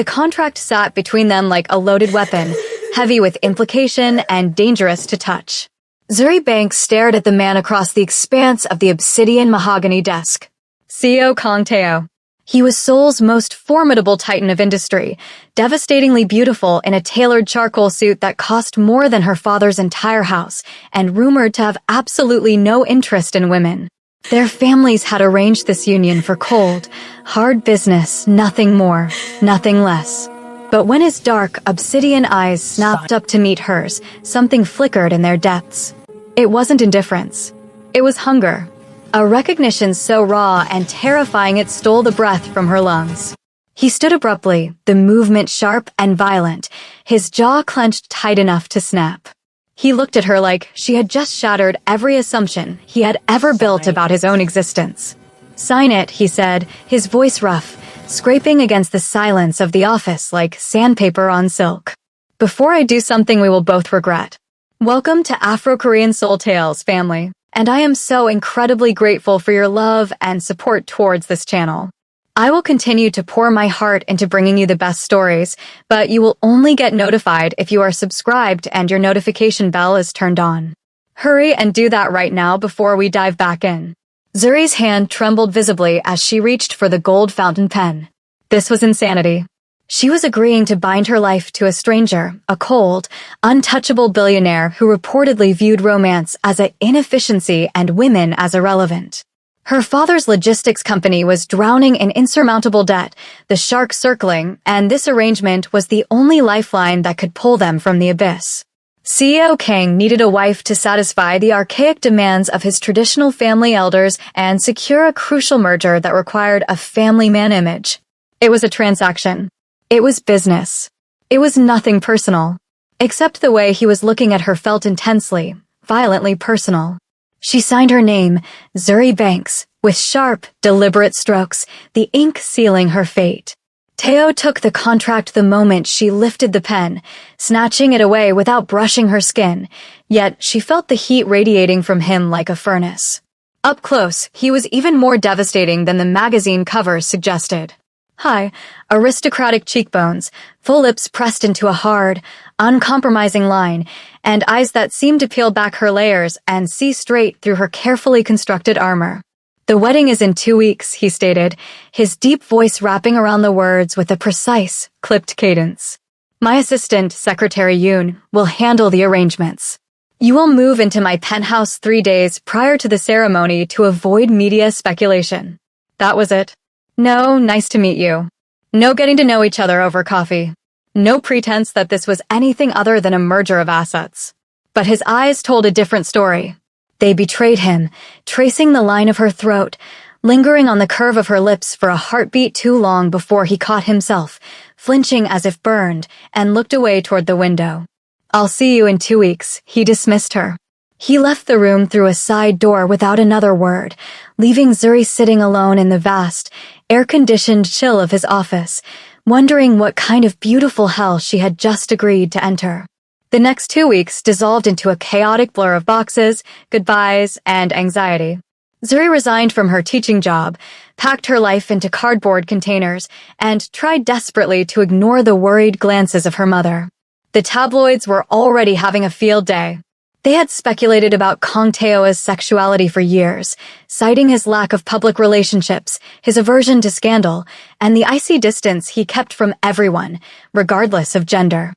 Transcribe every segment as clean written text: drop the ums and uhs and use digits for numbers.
The contract sat between them like a loaded weapon, heavy with implication and dangerous to touch. Zuri Banks stared at the man across the expanse of the obsidian mahogany desk. CEO Kong Teo. He was Seoul's most formidable titan of industry, devastatingly beautiful in a tailored charcoal suit that cost more than her father's entire house, and rumored to have absolutely no interest in women. Their families had arranged this union for cold, hard business, nothing more, nothing less. But when his dark, obsidian eyes snapped up to meet hers, something flickered in their depths. It wasn't indifference. It was hunger. A recognition so raw and terrifying it stole the breath from her lungs. He stood abruptly, the movement sharp and violent, his jaw clenched tight enough to snap. He looked at her like she had just shattered every assumption he had ever built about his own existence. "Sign it," he said, his voice rough, scraping against the silence of the office like sandpaper on silk. "Before I do something we will both regret. Welcome to Afro-Korean Soul Tales, family. And I am so incredibly grateful for your love and support towards this channel. I will continue to pour my heart into bringing you the best stories, but you will only get notified if you are subscribed and your notification bell is turned on. Hurry and do that right now before we dive back in." Zuri's hand trembled visibly as she reached for the gold fountain pen. This was insanity. She was agreeing to bind her life to a stranger, a cold, untouchable billionaire who reportedly viewed romance as an inefficiency and women as irrelevant. Her father's logistics company was drowning in insurmountable debt, the shark circling, and this arrangement was the only lifeline that could pull them from the abyss. CEO Kang needed a wife to satisfy the archaic demands of his traditional family elders and secure a crucial merger that required a family man image. It was a transaction. It was business. It was nothing personal. Except the way he was looking at her felt intensely, violently personal. She signed her name, Zuri Banks, with sharp, deliberate strokes, the ink sealing her fate. Teo took the contract the moment she lifted the pen, snatching it away without brushing her skin, yet she felt the heat radiating from him like a furnace. Up close, he was even more devastating than the magazine covers suggested. High, aristocratic cheekbones, full lips pressed into a hard, uncompromising line, and eyes that seemed to peel back her layers and see straight through her carefully constructed armor. "The wedding is in 2 weeks," he stated, his deep voice wrapping around the words with a precise, clipped cadence. "My assistant, Secretary Yoon, will handle the arrangements. You will move into my penthouse 3 days prior to the ceremony to avoid media speculation." That was it. No, nice to meet you. No getting to know each other over coffee. No pretense that this was anything other than a merger of assets. But his eyes told a different story. They betrayed him, tracing the line of her throat, lingering on the curve of her lips for a heartbeat too long before he caught himself, flinching as if burned, and looked away toward the window. "I'll see you in 2 weeks," he dismissed her. He left the room through a side door without another word, leaving Zuri sitting alone in the vast, air-conditioned chill of his office, wondering what kind of beautiful hell she had just agreed to enter. The next 2 weeks dissolved into a chaotic blur of boxes, goodbyes, and anxiety. Zuri resigned from her teaching job, packed her life into cardboard containers, and tried desperately to ignore the worried glances of her mother. The tabloids were already having a field day. They had speculated about Kong Tao's sexuality for years, citing his lack of public relationships, his aversion to scandal, and the icy distance he kept from everyone, regardless of gender.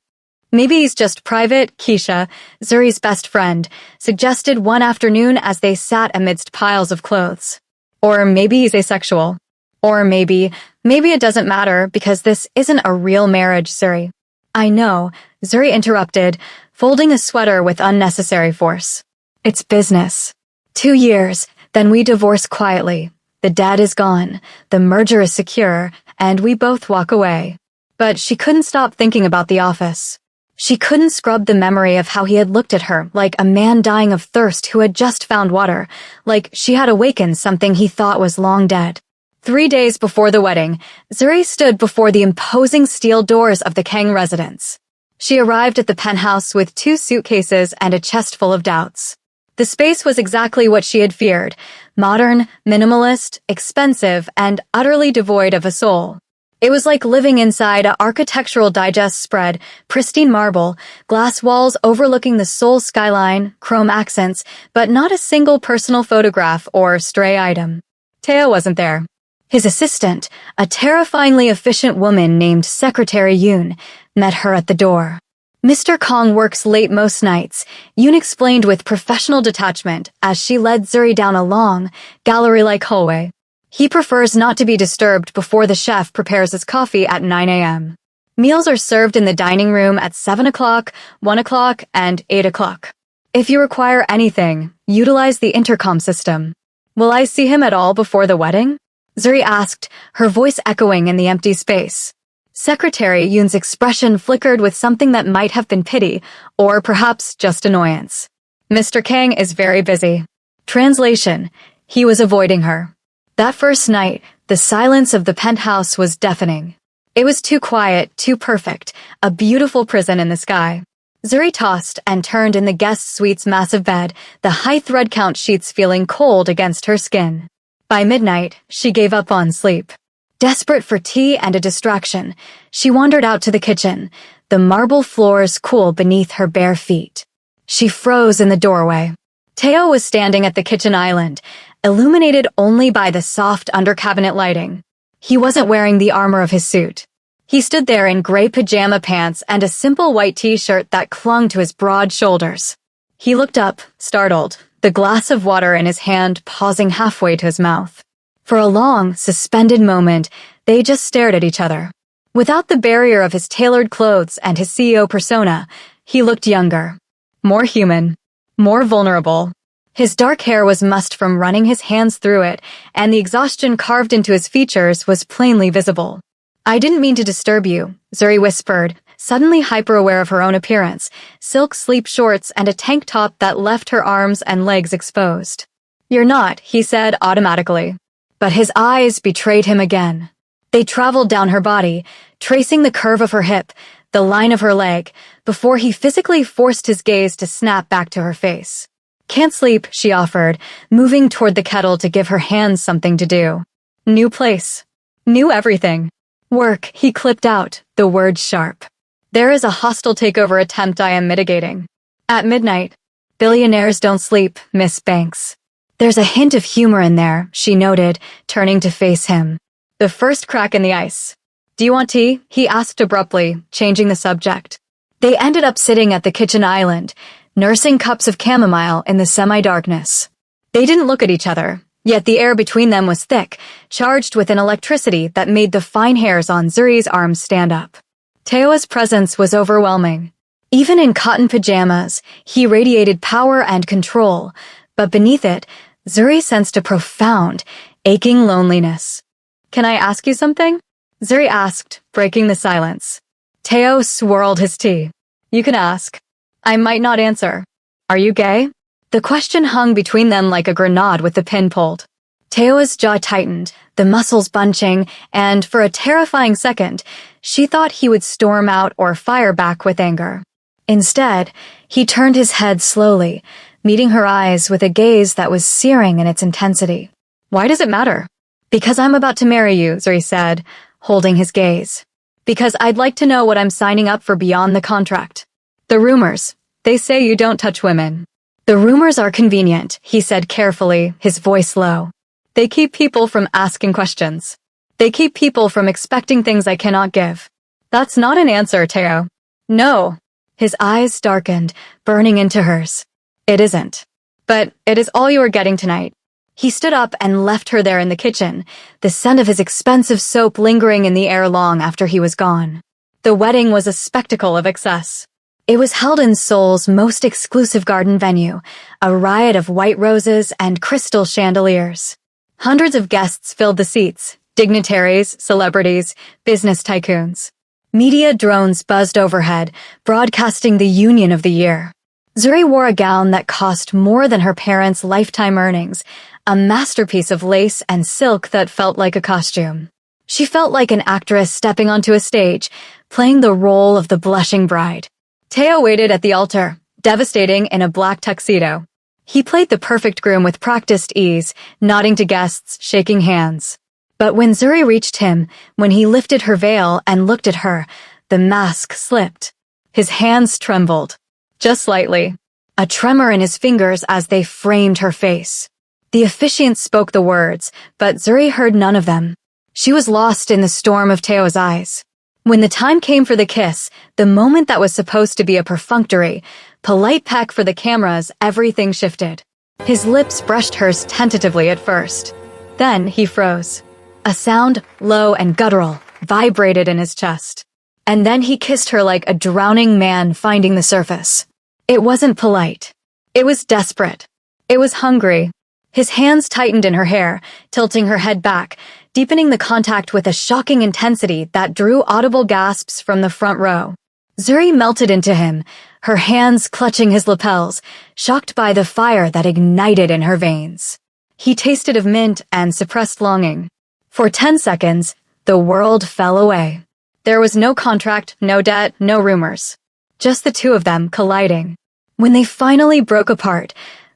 "Maybe he's just private," Keisha, Zuri's best friend, suggested one afternoon as they sat amidst piles of clothes. "Or maybe he's asexual. Or maybe it doesn't matter because this isn't a real marriage, Zuri." "I know," Zuri interrupted, folding a sweater with unnecessary force. "It's business. 2 years, then we divorce quietly. The debt is gone, the merger is secure, and we both walk away." But she couldn't stop thinking about the office. She couldn't scrub the memory of how he had looked at her like a man dying of thirst who had just found water, like she had awakened something he thought was long dead. 3 days before the wedding, Zuri stood before the imposing steel doors of the Kang residence. She arrived at the penthouse with 2 suitcases and a chest full of doubts. The space was exactly what she had feared: modern, minimalist, expensive, and utterly devoid of a soul. It was like living inside a Architectural Digest spread, pristine marble, glass walls overlooking the Seoul skyline, chrome accents, but not a single personal photograph or stray item. Teo wasn't there. His assistant, a terrifyingly efficient woman named Secretary Yoon, met her at the door. Mr. Kong works late most nights, Yoon explained with professional detachment as she led Zuri down a long, gallery-like hallway. He prefers not to be disturbed before the chef prepares his coffee at 9 a.m. Meals are served in the dining room at 7 o'clock, 1 o'clock, and 8 o'clock. If you require anything, utilize the intercom system. Will I see him at all before the wedding? Zuri asked, her voice echoing in the empty space. Secretary Yoon's expression flickered with something that might have been pity, or perhaps just annoyance. Mr. Kang is very busy. Translation: he was avoiding her. That first night, the silence of the penthouse was deafening. It was too quiet, too perfect, a beautiful prison in the sky. Zuri tossed and turned in the guest suite's massive bed, the high thread count sheets feeling cold against her skin. By midnight, she gave up on sleep. Desperate for tea and a distraction, she wandered out to the kitchen, the marble floors cool beneath her bare feet. She froze in the doorway. Teo was standing at the kitchen island, illuminated only by the soft under-cabinet lighting. He wasn't wearing the armor of his suit. He stood there in gray pajama pants and a simple white t-shirt that clung to his broad shoulders. He looked up, startled, the glass of water in his hand pausing halfway to his mouth. For a long, suspended moment, they just stared at each other. Without the barrier of his tailored clothes and his CEO persona, he looked younger, more human, more vulnerable. His dark hair was mussed from running his hands through it, and the exhaustion carved into his features was plainly visible. I didn't mean to disturb you, Zuri whispered, suddenly hyper-aware of her own appearance, silk sleep shorts and a tank top that left her arms and legs exposed. You're not, he said automatically. But his eyes betrayed him again. They traveled down her body, tracing the curve of her hip, the line of her leg, before he physically forced his gaze to snap back to her face. Can't sleep, she offered, moving toward the kettle to give her hands something to do. New place. New everything. Work, he clipped out, the words sharp. There is a hostile takeover attempt I am mitigating. At midnight. Billionaires don't sleep, Miss Banks. There's a hint of humor in there, she noted, turning to face him. The first crack in the ice. Do you want tea? He asked abruptly, changing the subject. They ended up sitting at the kitchen island, nursing cups of chamomile in the semi-darkness. They didn't look at each other, yet the air between them was thick, charged with an electricity that made the fine hairs on Zuri's arms stand up. Teo's presence was overwhelming. Even in cotton pajamas, he radiated power and control, but beneath it, Zuri sensed a profound, aching loneliness. Can I ask you something? Zuri asked, breaking the silence. Teo swirled his tea. You can ask. I might not answer. Are you gay? The question hung between them like a grenade with the pin pulled. Teo's jaw tightened, the muscles bunching, and for a terrifying second, she thought he would storm out or fire back with anger. Instead, he turned his head slowly, meeting her eyes with a gaze that was searing in its intensity. Why does it matter? Because I'm about to marry you, Zuri said, holding his gaze. Because I'd like to know what I'm signing up for beyond the contract. The rumors. They say you don't touch women. The rumors are convenient, he said carefully, his voice low. They keep people from asking questions. They keep people from expecting things I cannot give. That's not an answer, Teo. No. His eyes darkened, burning into hers. It isn't. But it is all you are getting tonight. He stood up and left her there in the kitchen, the scent of his expensive soap lingering in the air long after he was gone. The wedding was a spectacle of excess. It was held in Seoul's most exclusive garden venue, a riot of white roses and crystal chandeliers. Hundreds of guests filled the seats, dignitaries, celebrities, business tycoons. Media drones buzzed overhead, broadcasting the union of the year. Zuri wore a gown that cost more than her parents' lifetime earnings, a masterpiece of lace and silk that felt like a costume. She felt like an actress stepping onto a stage, playing the role of the blushing bride. Teo waited at the altar, devastating in a black tuxedo. He played the perfect groom with practiced ease, nodding to guests, shaking hands. But when Zuri reached him, when he lifted her veil and looked at her, the mask slipped. His hands trembled. Just slightly. A tremor in his fingers as they framed her face. The officiant spoke the words, but Zuri heard none of them. She was lost in the storm of Teo's eyes. When the time came for the kiss, the moment that was supposed to be a perfunctory, polite peck for the cameras, everything shifted. His lips brushed hers tentatively at first. Then he froze. A sound, low and guttural, vibrated in his chest. And then he kissed her like a drowning man finding the surface. It wasn't polite. It was desperate. It was hungry. His hands tightened in her hair, tilting her head back, deepening the contact with a shocking intensity that drew audible gasps from the front row. Zuri melted into him, her hands clutching his lapels, shocked by the fire that ignited in her veins. He tasted of mint and suppressed longing. For 10 seconds, the world fell away. There was no contract, no debt, no rumors. Just the two of them colliding. When they finally broke apart,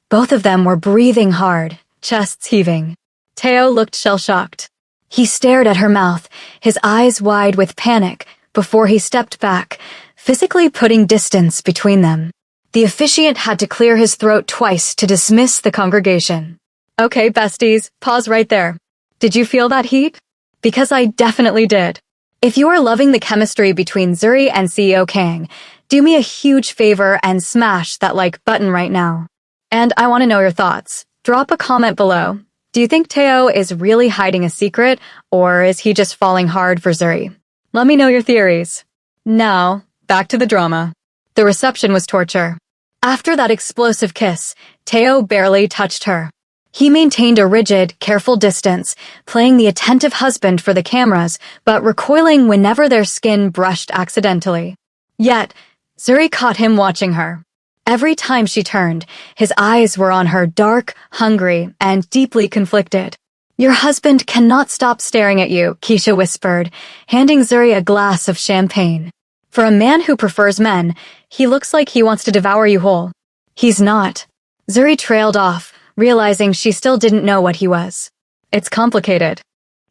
both of them were breathing hard, chests heaving. Teo looked shell-shocked. He stared at her mouth, his eyes wide with panic, before he stepped back, physically putting distance between them. The officiant had to clear his throat twice to dismiss the congregation. Okay, besties, pause right there. Did you feel that heat? Because I definitely did. If you are loving the chemistry between Zuri and CEO Kang, do me a huge favor and smash that like button right now. And I want to know your thoughts. Drop a comment below. Do you think Teo is really hiding a secret, or is he just falling hard for Zuri? Let me know your theories. Now, back to the drama. The reception was torture. After that explosive kiss, Teo barely touched her. He maintained a rigid, careful distance, playing the attentive husband for the cameras, but recoiling whenever their skin brushed accidentally. Yet, Zuri caught him watching her. Every time she turned, his eyes were on her, dark, hungry, and deeply conflicted. Your husband cannot stop staring at you, Keisha whispered, handing Zuri a glass of champagne. For a man who prefers men, he looks like he wants to devour you whole. He's not. Zuri trailed off, realizing she still didn't know what he was. It's complicated.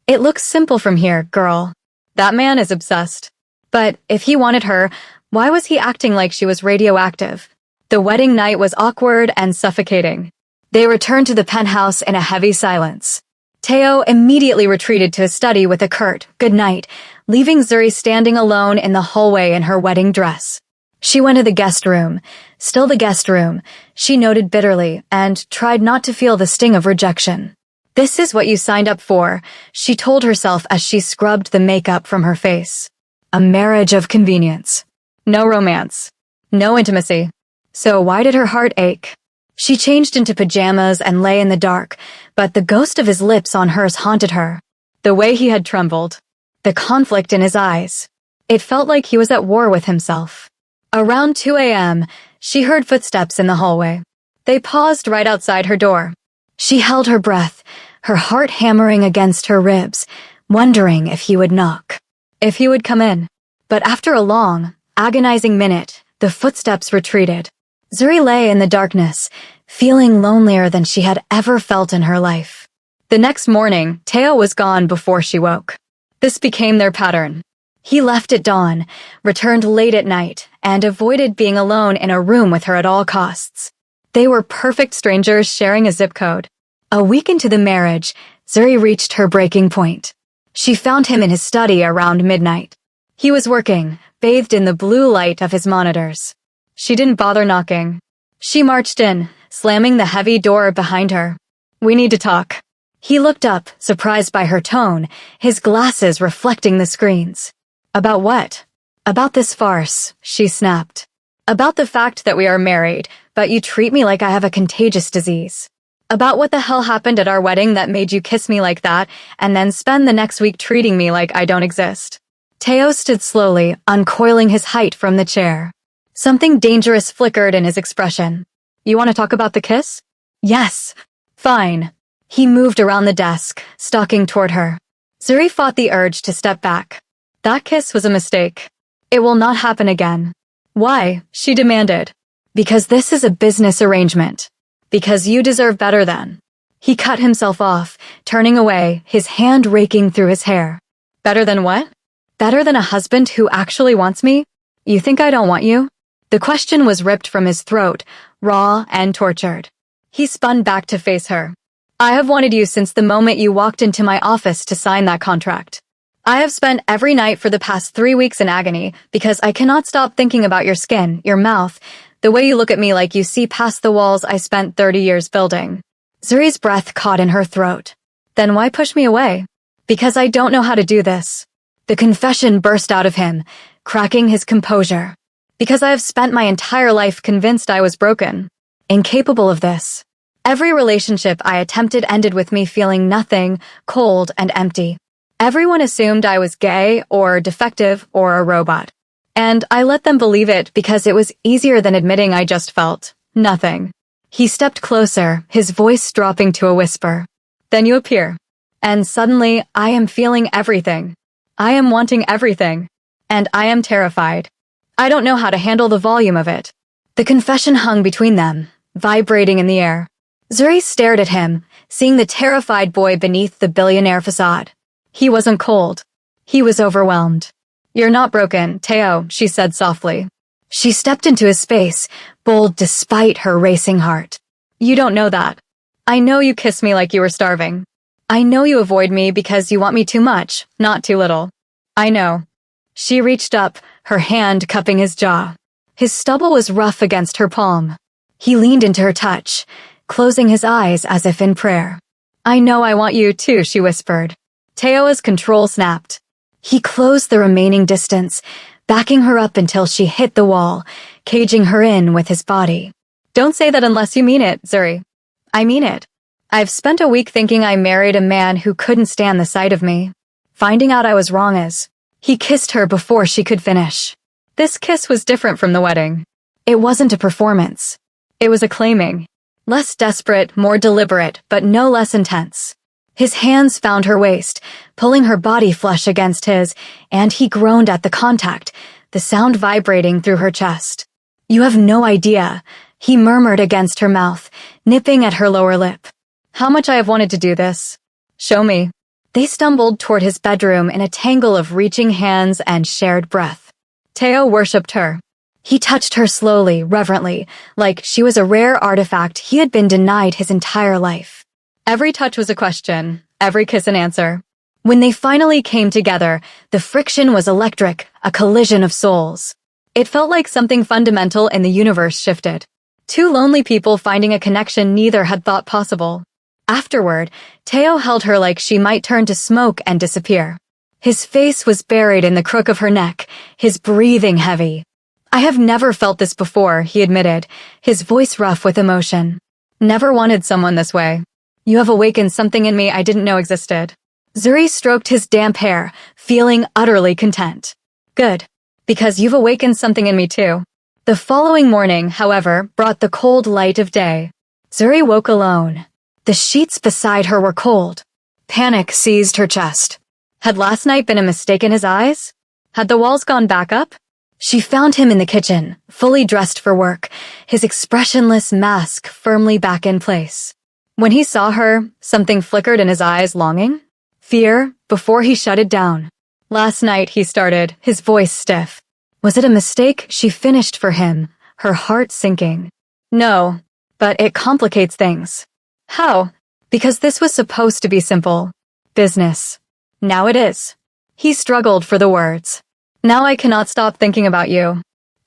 It looks simple from here, girl. That man is obsessed. But if he wanted her, why was he acting like she was radioactive? The wedding night was awkward and suffocating. They returned to the penthouse in a heavy silence. Teo immediately retreated to his study with a curt good night, leaving Zuri standing alone in the hallway in her wedding dress. She went to the guest room. Still the guest room, she noted bitterly, and tried not to feel the sting of rejection. This is what you signed up for, she told herself as she scrubbed the makeup from her face. A marriage of convenience. No romance. No intimacy. So why did her heart ache? She changed into pajamas and lay in the dark, but the ghost of his lips on hers haunted her. The way he had trembled. The conflict in his eyes. It felt like he was at war with himself. Around 2 a.m., she heard footsteps in the hallway. They paused right outside her door. She held her breath, her heart hammering against her ribs, wondering if he would knock. If he would come in. But after a long, agonizing minute, the footsteps retreated. Zuri lay in the darkness, feeling lonelier than she had ever felt in her life. The next morning, Teo was gone before she woke. This became their pattern. He left at dawn, returned late at night, and avoided being alone in a room with her at all costs. They were perfect strangers sharing a zip code. A week into the marriage, Zuri reached her breaking point. She found him in his study around midnight. He was working, bathed in the blue light of his monitors. She didn't bother knocking. She marched in, slamming the heavy door behind her. We need to talk. He looked up, surprised by her tone, his glasses reflecting the screens. About what? About this farce, she snapped. About the fact that we are married, but you treat me like I have a contagious disease. About what the hell happened at our wedding that made you kiss me like that and then spend the next week treating me like I don't exist. Teo stood slowly, uncoiling his height from the chair. Something dangerous flickered in his expression. You want to talk about the kiss? Yes. Fine. He moved around the desk, stalking toward her. Zuri fought the urge to step back. That kiss was a mistake. It will not happen again. Why? She demanded. Because this is a business arrangement. Because you deserve better than. He cut himself off, turning away, his hand raking through his hair. Better than what? Better than a husband who actually wants me? You think I don't want you? The question was ripped from his throat, raw and tortured. He spun back to face her. I have wanted you since the moment you walked into my office to sign that contract. I have spent every night for the past 3 weeks in agony because I cannot stop thinking about your skin, your mouth, the way you look at me like you see past the walls I spent 30 years building. Zuri's breath caught in her throat. Then why push me away? Because I don't know how to do this. The confession burst out of him, cracking his composure. Because I have spent my entire life convinced I was broken, incapable of this. Every relationship I attempted ended with me feeling nothing, cold and empty. Everyone assumed I was gay or defective or a robot. And I let them believe it because it was easier than admitting I just felt nothing. He stepped closer, his voice dropping to a whisper. Then you appear. And suddenly, I am feeling everything. I am wanting everything. And I am terrified. I don't know how to handle the volume of it. The confession hung between them, vibrating in the air. Zuri stared at him, seeing the terrified boy beneath the billionaire facade. He wasn't cold. He was overwhelmed. You're not broken, Teo, she said softly. She stepped into his space, bold despite her racing heart. You don't know that. I know you kiss me like you were starving. I know you avoid me because you want me too much, not too little. I know. She reached up, her hand cupping his jaw. His stubble was rough against her palm. He leaned into her touch, closing his eyes as if in prayer. I know I want you too, she whispered. Teo's control snapped. He closed the remaining distance, backing her up until she hit the wall, caging her in with his body. Don't say that unless you mean it, Zuri. I mean it. I've spent a week thinking I married a man who couldn't stand the sight of me. Finding out I was wrong as he kissed her before she could finish. This kiss was different from the wedding. It wasn't a performance. It was a claiming. Less desperate, more deliberate, but no less intense. His hands found her waist, pulling her body flush against his, and he groaned at the contact, the sound vibrating through her chest. You have no idea, he murmured against her mouth, nipping at her lower lip. How much I have wanted to do this. Show me. They stumbled toward his bedroom in a tangle of reaching hands and shared breath. Teo worshipped her. He touched her slowly, reverently, like she was a rare artifact he had been denied his entire life. Every touch was a question, every kiss an answer. When they finally came together, the friction was electric, a collision of souls. It felt like something fundamental in the universe shifted. Two lonely people finding a connection neither had thought possible. Afterward, Teo held her like she might turn to smoke and disappear. His face was buried in the crook of her neck, his breathing heavy. I have never felt this before, he admitted, his voice rough with emotion. Never wanted someone this way. You have awakened something in me I didn't know existed. Zuri stroked his damp hair, feeling utterly content. Good. Because you've awakened something in me too. The following morning, however, brought the cold light of day. Zuri woke alone. The sheets beside her were cold. Panic seized her chest. Had last night been a mistake in his eyes? Had the walls gone back up? She found him in the kitchen, fully dressed for work, his expressionless mask firmly back in place. When he saw her, something flickered in his eyes, longing? Fear, before he shut it down. Last night, he started, his voice stiff. Was it a mistake? She finished for him, her heart sinking. No, but it complicates things. How? Because this was supposed to be simple. Business. Now it is. He struggled for the words. Now I cannot stop thinking about you.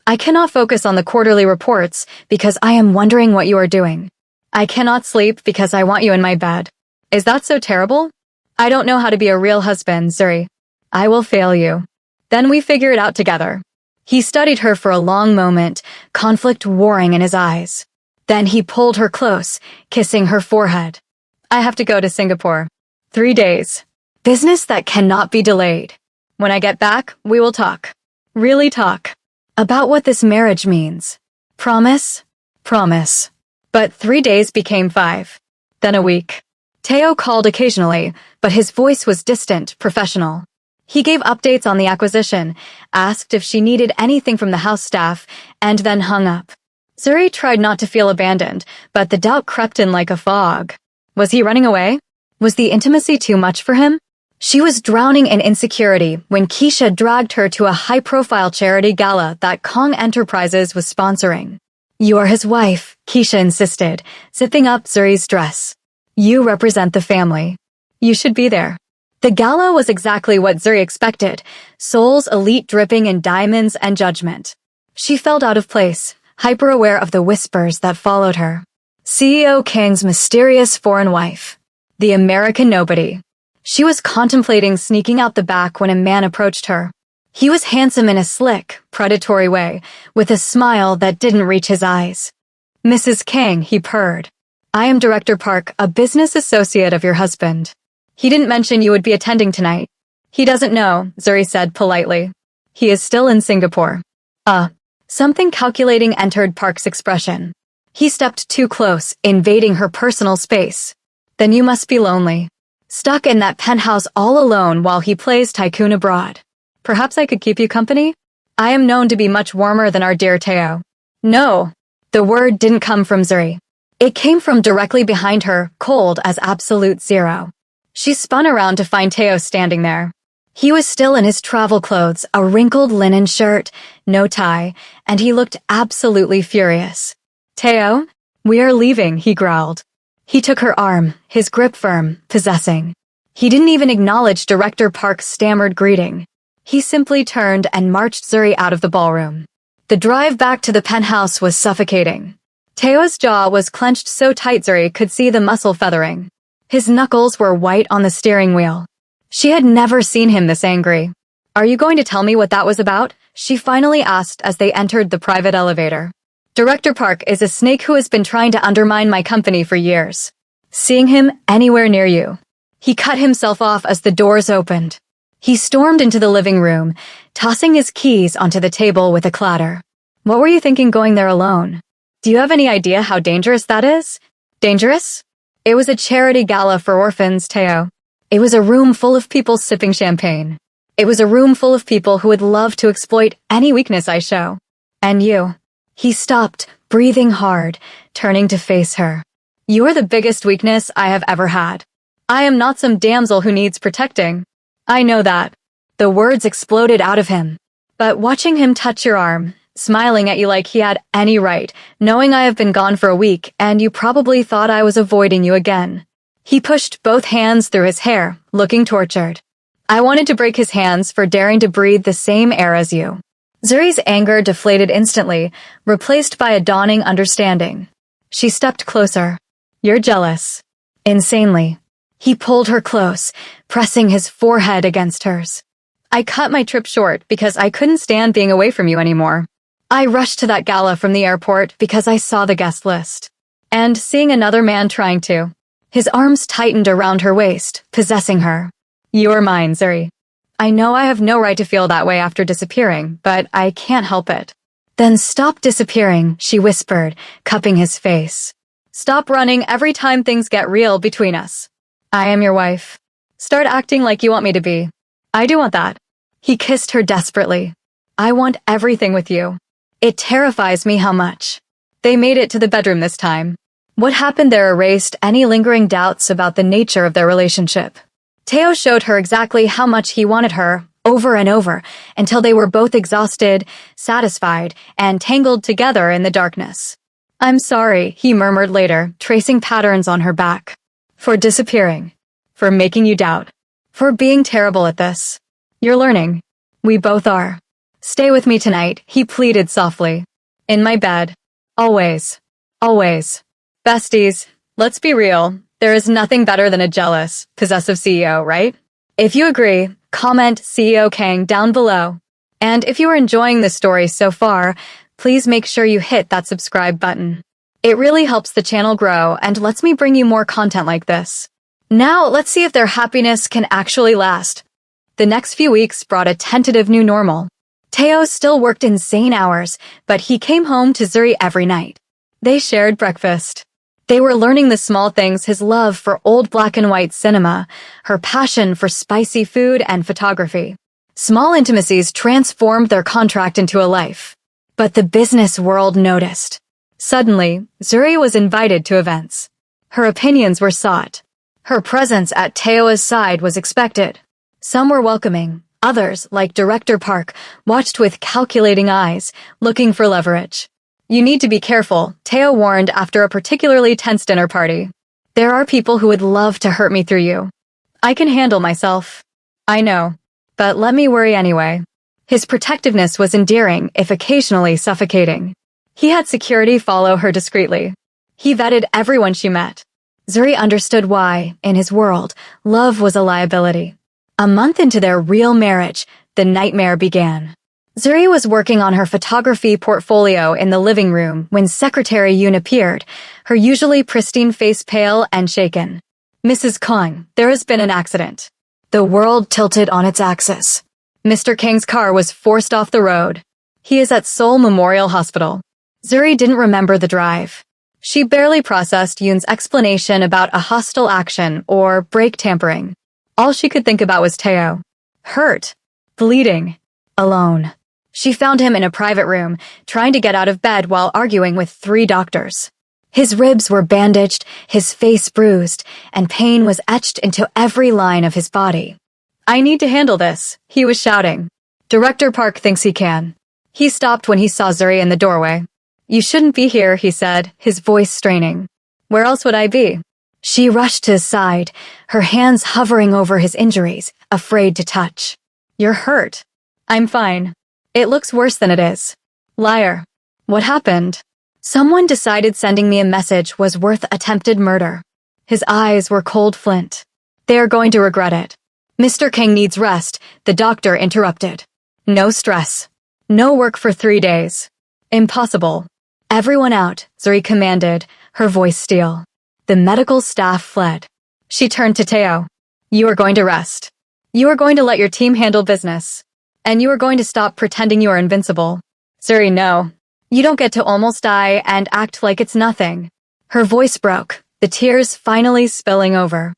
I cannot focus on the quarterly reports because I am wondering what you are doing. I cannot sleep because I want you in my bed. Is that so terrible? I don't know how to be a real husband, Zuri. I will fail you. Then we figure it out together. He studied her for a long moment, conflict warring in his eyes. Then he pulled her close, kissing her forehead. I have to go to Singapore. 3 days. Business that cannot be delayed. When I get back, we will talk. Really talk. About what this marriage means. Promise? Promise. But 3 days became 5. Then a week. Teo called occasionally, but his voice was distant, professional. He gave updates on the acquisition, asked if she needed anything from the house staff, and then hung up. Zuri tried not to feel abandoned, but the doubt crept in like a fog. Was he running away? Was the intimacy too much for him? She was drowning in insecurity when Keisha dragged her to a high-profile charity gala that Kong Enterprises was sponsoring. "You are his wife," Keisha insisted, zipping up Zuri's dress. "You represent the family. You should be there." The gala was exactly what Zuri expected, Seoul's elite dripping in diamonds and judgment. She felt out of place, hyper-aware of the whispers that followed her. CEO Kang's mysterious foreign wife. The American nobody. She was contemplating sneaking out the back when a man approached her. He was handsome in a slick, predatory way, with a smile that didn't reach his eyes. "Mrs. Kang," he purred. "I am Director Park, a business associate of your husband. He didn't mention you would be attending tonight." "He doesn't know," Zuri said politely. "He is still in Singapore." Something calculating entered Park's expression. He stepped too close, invading her personal space. "Then you must be lonely. Stuck in that penthouse all alone while he plays tycoon abroad. Perhaps I could keep you company? I am known to be much warmer than our dear Teo." "No." The word didn't come from Zuri. It came from directly behind her, cold as absolute zero. She spun around to find Teo standing there. He was still in his travel clothes, a wrinkled linen shirt, no tie, and he looked absolutely furious. "Teo, we are leaving," he growled. He took her arm, his grip firm, possessing. He didn't even acknowledge Director Park's stammered greeting. He simply turned and marched Zuri out of the ballroom. The drive back to the penthouse was suffocating. Teo's jaw was clenched so tight Zuri could see the muscle feathering. His knuckles were white on the steering wheel. She had never seen him this angry. "Are you going to tell me what that was about?" she finally asked as they entered the private elevator. "Director Park is a snake who has been trying to undermine my company for years. Seeing him anywhere near you." He cut himself off as the doors opened. He stormed into the living room, tossing his keys onto the table with a clatter. "What were you thinking going there alone? Do you have any idea how dangerous that is?" "Dangerous?" "It was a charity gala for orphans, Teo. It was a room full of people sipping champagne. It was a room full of people who would love to exploit any weakness I show. And you." He stopped, breathing hard, turning to face her. "You are the biggest weakness I have ever had. I am not some damsel who needs protecting. I know that." The words exploded out of him. "But watching him touch your arm, smiling at you like he had any right, knowing I have been gone for a week and you probably thought I was avoiding you again." He pushed both hands through his hair, looking tortured. "I wanted to break his hands for daring to breathe the same air as you." Zuri's anger deflated instantly, replaced by a dawning understanding. She stepped closer. "You're jealous." Insanely. He pulled her close, pressing his forehead against hers. "I cut my trip short because I couldn't stand being away from you anymore. I rushed to that gala from the airport because I saw the guest list. And seeing another man trying to." His arms tightened around her waist, possessing her. "You're mine, Zuri. I know I have no right to feel that way after disappearing, but I can't help it." "Then stop disappearing," she whispered, cupping his face. "Stop running every time things get real between us. I am your wife. Start acting like you want me to be. I do want that." He kissed her desperately. "I want everything with you. It terrifies me how much." They made it to the bedroom this time. What happened there erased any lingering doubts about the nature of their relationship. Teo showed her exactly how much he wanted her, over and over, until they were both exhausted, satisfied, and tangled together in the darkness. "I'm sorry," he murmured later, tracing patterns on her back. "For disappearing. For making you doubt. For being terrible at this. You're learning. We both are. Stay with me tonight," he pleaded softly. "In my bed. Always. Always. Besties, let's be real. There is nothing better than a jealous, possessive CEO, right? If you agree, comment CEO Kang down below. And if you are enjoying this story so far, please make sure you hit that subscribe button. It really helps the channel grow and lets me bring you more content like this. Now, let's see if their happiness can actually last. The next few weeks brought a tentative new normal. Teo still worked insane hours, but he came home to Zuri every night. They shared breakfast. They were learning the small things: his love for old black and white cinema, her passion for spicy food and photography. Small intimacies transformed their contract into a life. But the business world noticed. Suddenly, Zuri was invited to events. Her opinions were sought. Her presence at Teo's side was expected. Some were welcoming. Others, like Director Park, watched with calculating eyes, looking for leverage. You need to be careful, Teo warned after a particularly tense dinner party. There are people who would love to hurt me through you. I can handle myself. I know. But let me worry anyway. His protectiveness was endearing, if occasionally suffocating. He had security follow her discreetly. He vetted everyone she met. Zuri understood why, in his world, love was a liability. A month into their real marriage, the nightmare began. Zuri was working on her photography portfolio in the living room when Secretary Yoon appeared, her usually pristine face pale and shaken. Mrs. Kang, there has been an accident. The world tilted on its axis. Mr. Kang's car was forced off the road. He is at Seoul Memorial Hospital. Zuri didn't remember the drive. She barely processed Yoon's explanation about a hostile action or brake tampering. All she could think about was Teo. Hurt. Bleeding. Alone. She found him in a private room, trying to get out of bed while arguing with 3 doctors. His ribs were bandaged, his face bruised, and pain was etched into every line of his body. I need to handle this, he was shouting. Director Park thinks he can. He stopped when he saw Zuri in the doorway. You shouldn't be here, he said, his voice straining. Where else would I be? She rushed to his side, her hands hovering over his injuries, afraid to touch. You're hurt. I'm fine. It looks worse than it is. Liar. What happened? Someone decided sending me a message was worth attempted murder. His eyes were cold flint. They are going to regret it. Mr. King needs rest, the doctor interrupted. No stress. No work for 3 days. Impossible. Everyone out, Zuri commanded, her voice steel. The medical staff fled. She turned to Teo. You are going to rest. You are going to let your team handle business. And you are going to stop pretending you are invincible. Zuri, no. You don't get to almost die and act like it's nothing. Her voice broke, the tears finally spilling over.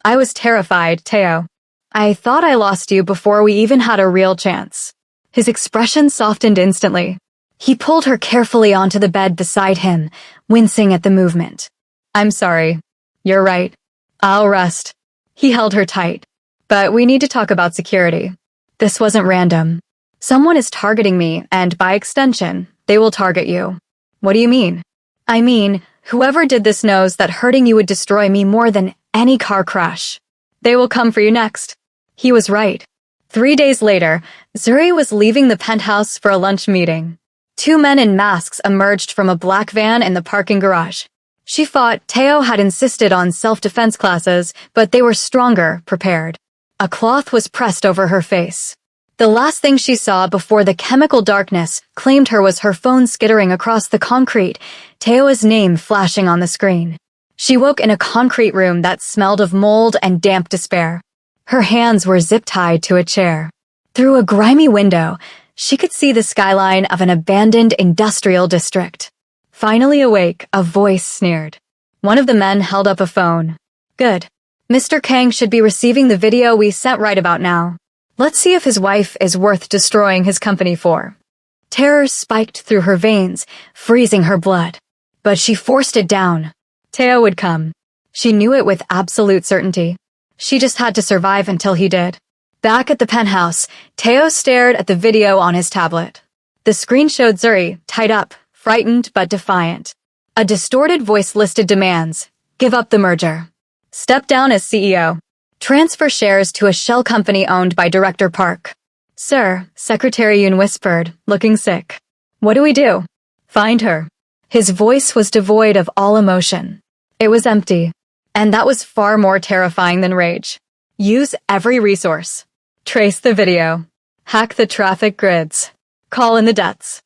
I was terrified, Teo. I thought I lost you before we even had a real chance. His expression softened instantly. He pulled her carefully onto the bed beside him, wincing at the movement. I'm sorry. You're right. I'll rest. He held her tight. But we need to talk about security. This wasn't random. Someone is targeting me, and by extension, they will target you. What do you mean? I mean, whoever did this knows that hurting you would destroy me more than any car crash. They will come for you next. He was right. 3 days later, Zuri was leaving the penthouse for a lunch meeting. 2 men in masks emerged from a black van in the parking garage. She thought Teo had insisted on self-defense classes, but they were stronger, prepared. A cloth was pressed over her face. The last thing she saw before the chemical darkness claimed her was her phone skittering across the concrete, Teo's name flashing on the screen. She woke in a concrete room that smelled of mold and damp despair. Her hands were zip-tied to a chair. Through a grimy window, she could see the skyline of an abandoned industrial district. Finally awake, a voice sneered. One of the men held up a phone. Good. Mr. Kang should be receiving the video we sent right about now. Let's see if his wife is worth destroying his company for. Terror spiked through her veins, freezing her blood. But she forced it down. Teo would come. She knew it with absolute certainty. She just had to survive until he did. Back at the penthouse, Teo stared at the video on his tablet. The screen showed Zuri, tied up, frightened but defiant. A distorted voice listed demands. Give up the merger. Step down as CEO. Transfer shares to a shell company owned by Director Park. Sir, Secretary Yoon whispered, looking sick. What do we do? Find her. His voice was devoid of all emotion. It was empty. And that was far more terrifying than rage. Use every resource. Trace the video. Hack the traffic grids. Call in the deaths.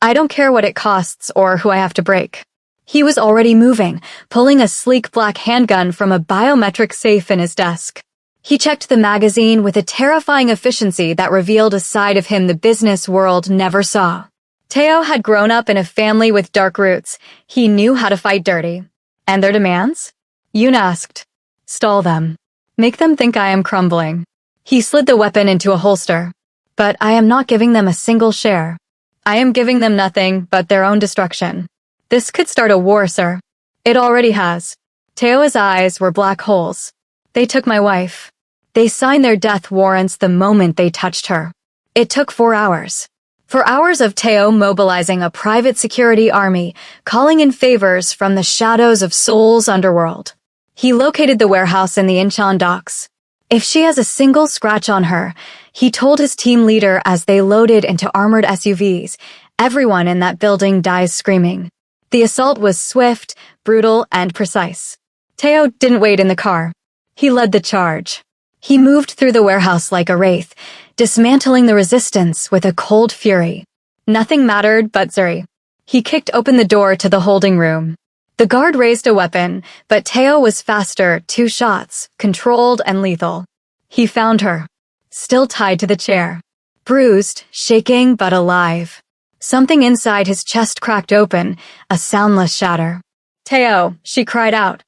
I don't care what it costs or who I have to break. He was already moving, pulling a sleek black handgun from a biometric safe in his desk. He checked the magazine with a terrifying efficiency that revealed a side of him the business world never saw. Teo had grown up in a family with dark roots. He knew how to fight dirty. And their demands? Yoon asked. Stall them. Make them think I am crumbling. He slid the weapon into a holster. But I am not giving them a single share. I am giving them nothing but their own destruction. This could start a war, sir. It already has. Teo's eyes were black holes. They took my wife. They signed their death warrants the moment they touched her. It took 4 hours. 4 hours of Teo mobilizing a private security army, calling in favors from the shadows of Seoul's underworld. He located the warehouse in the Incheon docks. If she has a single scratch on her, he told his team leader as they loaded into armored SUVs, everyone in that building dies screaming. The assault was swift, brutal, and precise. Teo didn't wait in the car. He led the charge. He moved through the warehouse like a wraith, dismantling the resistance with a cold fury. Nothing mattered but Zuri. He kicked open the door to the holding room. The guard raised a weapon, but Teo was faster, 2 shots, controlled and lethal. He found her, still tied to the chair. Bruised, shaking, but alive. Something inside his chest cracked open, a soundless shatter. "Teo," she cried out.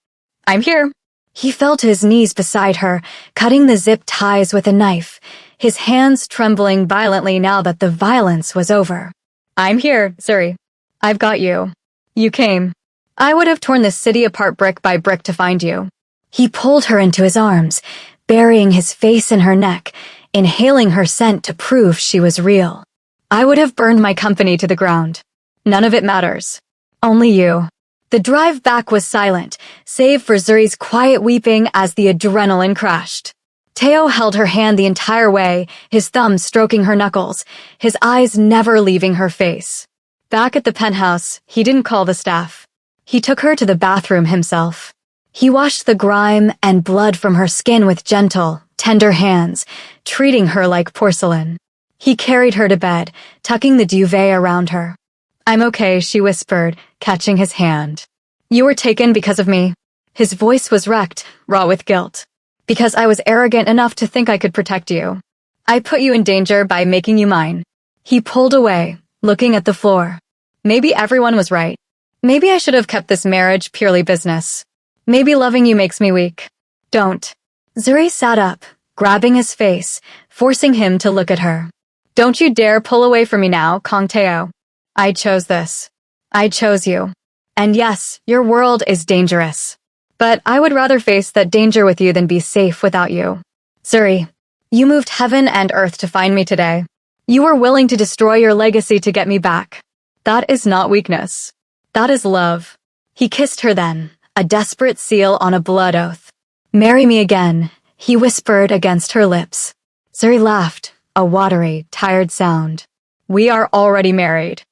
"I'm here." He fell to his knees beside her, cutting the zip ties with a knife, his hands trembling violently now that the violence was over. "I'm here, Zuri. I've got you. You came. I would have torn this city apart brick by brick to find you." He pulled her into his arms, burying his face in her neck, inhaling her scent to prove she was real. "I would have burned my company to the ground. None of it matters. Only you." The drive back was silent, save for Zuri's quiet weeping as the adrenaline crashed. Teo held her hand the entire way, his thumb stroking her knuckles, his eyes never leaving her face. Back at the penthouse, he didn't call the staff. He took her to the bathroom himself. He washed the grime and blood from her skin with gentle, tender hands, treating her like porcelain. He carried her to bed, tucking the duvet around her. "I'm okay," she whispered, catching his hand. "You were taken because of me." His voice was wrecked, raw with guilt. "Because I was arrogant enough to think I could protect you. I put you in danger by making you mine." He pulled away, looking at the floor. "Maybe everyone was right. Maybe I should have kept this marriage purely business. Maybe loving you makes me weak. Don't." Zuri sat up, grabbing his face, forcing him to look at her. "Don't you dare pull away from me now, Kong Teo. I chose this. I chose you. And yes, your world is dangerous. But I would rather face that danger with you than be safe without you. Zuri, you moved heaven and earth to find me today. You were willing to destroy your legacy to get me back. That is not weakness. That is love." He kissed her then, a desperate seal on a blood oath. "Marry me again," he whispered against her lips. Zuri laughed, a watery, tired sound. "We are already married."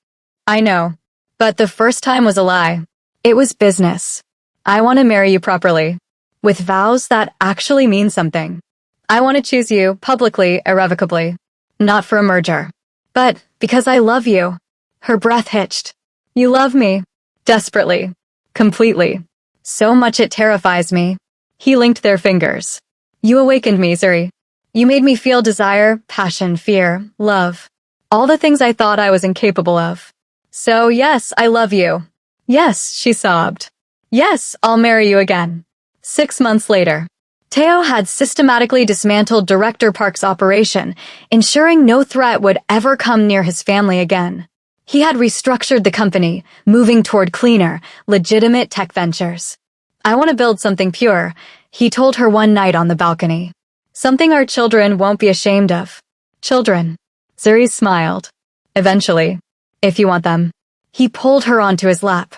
"I know, but the first time was a lie. It was business. I want to marry you properly, with vows that actually mean something. I want to choose you publicly, irrevocably, not for a merger, but because I love you." Her breath hitched. "You love me, desperately, completely. So much it terrifies me." He linked their fingers. "You awakened me, Zuri. You made me feel desire, passion, fear, love. All the things I thought I was incapable of. So yes, I love you. Yes," she sobbed. "Yes, I'll marry you again." 6 months later, Teo had systematically dismantled Director Park's operation, ensuring no threat would ever come near his family again. He had restructured the company, moving toward cleaner, legitimate tech ventures. "I want to build something pure," he told her one night on the balcony. "Something our children won't be ashamed of." "Children." Zuri smiled. "Eventually, if you want them." He pulled her onto his lap.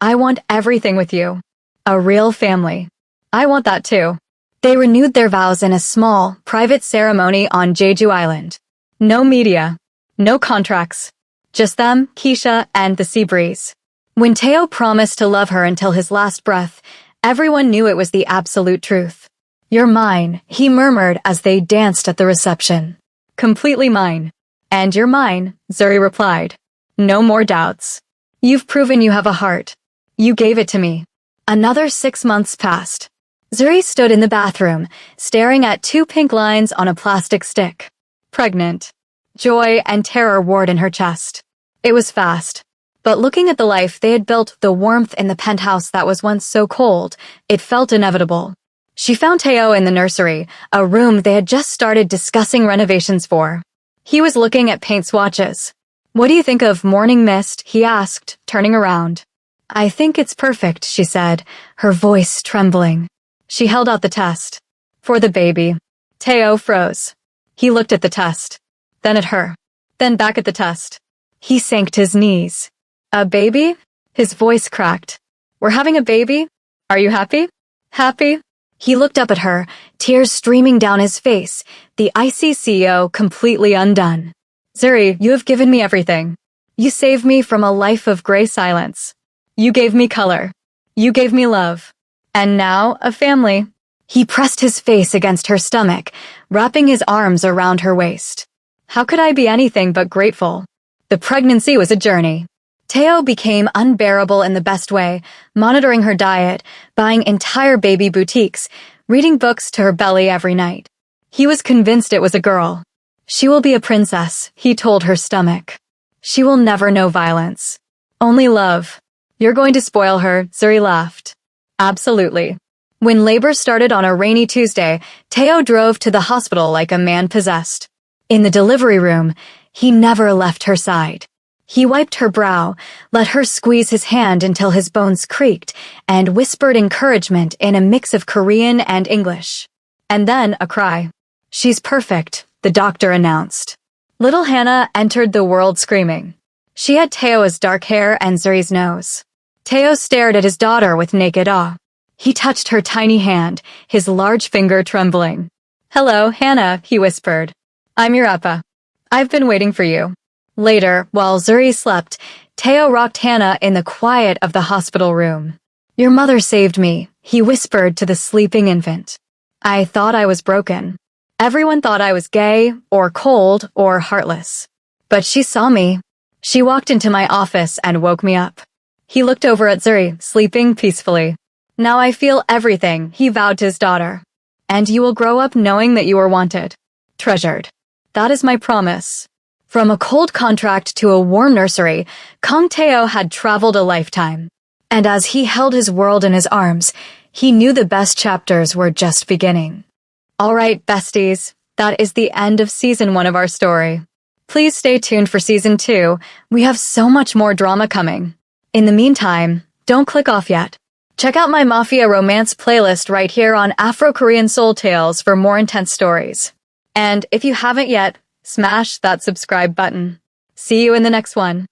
"I want everything with you. A real family. I want that too." They renewed their vows in a small, private ceremony on Jeju Island. No media. No contracts. Just them, Keisha, and the sea breeze. When Teo promised to love her until his last breath, everyone knew it was the absolute truth. "You're mine," he murmured as they danced at the reception. "Completely mine." "And you're mine," Zuri replied. "No more doubts. You've proven you have a heart. You gave it to me." Another 6 months passed. Zuri stood in the bathroom, staring at 2 pink lines on a plastic stick. Pregnant. Joy and terror warred in her chest. It was fast. But looking at the life they had built, the warmth in the penthouse that was once so cold, it felt inevitable. She found Teo in the nursery, a room they had just started discussing renovations for. He was looking at paint swatches. "What do you think of morning mist?" he asked, turning around. I think it's perfect, she said, her voice trembling. She held out the test. For the baby. Teo froze. He looked at the test. Then at her. Then back at the test. He sank to his knees. A baby? His voice cracked. We're having a baby? Are you happy? Happy? He looked up at her, tears streaming down his face, the icy CEO completely undone. Zuri, you have given me everything. You saved me from a life of gray silence. You gave me color. You gave me love. And now, a family. He pressed his face against her stomach, wrapping his arms around her waist. How could I be anything but grateful? The pregnancy was a journey. Teo became unbearable in the best way, monitoring her diet, buying entire baby boutiques, reading books to her belly every night. He was convinced it was a girl. She will be a princess, he told her stomach. She will never know violence. Only love. You're going to spoil her, Zuri laughed. Absolutely. When labor started on a rainy Tuesday, Teo drove to the hospital like a man possessed. In the delivery room, he never left her side. He wiped her brow, let her squeeze his hand until his bones creaked, and whispered encouragement in a mix of Korean and English. And then a cry. She's perfect, the doctor announced. Little Hannah entered the world screaming. She had Teo's dark hair and Zuri's nose. Teo stared at his daughter with naked awe. He touched her tiny hand, his large finger trembling. Hello, Hannah, he whispered. I'm your appa. I've been waiting for you. Later, while Zuri slept, Teo rocked Hannah in the quiet of the hospital room. Your mother saved me, he whispered to the sleeping infant. I thought I was broken. Everyone thought I was gay, or cold, or heartless. But she saw me. She walked into my office and woke me up. He looked over at Zuri, sleeping peacefully. Now I feel everything, he vowed to his daughter. And you will grow up knowing that you are wanted. Treasured. That is my promise. From a cold contract to a warm nursery, Kong Teo had traveled a lifetime. And as he held his world in his arms, he knew the best chapters were just beginning. All right, besties, that is the end of season 1 of our story. Please stay tuned for season 2. We have so much more drama coming. In the meantime, don't click off yet. Check out my MAFIA romance playlist right here on Afro-Korean Soul Tales for more intense stories. And if you haven't yet, smash that subscribe button. See you in the next one.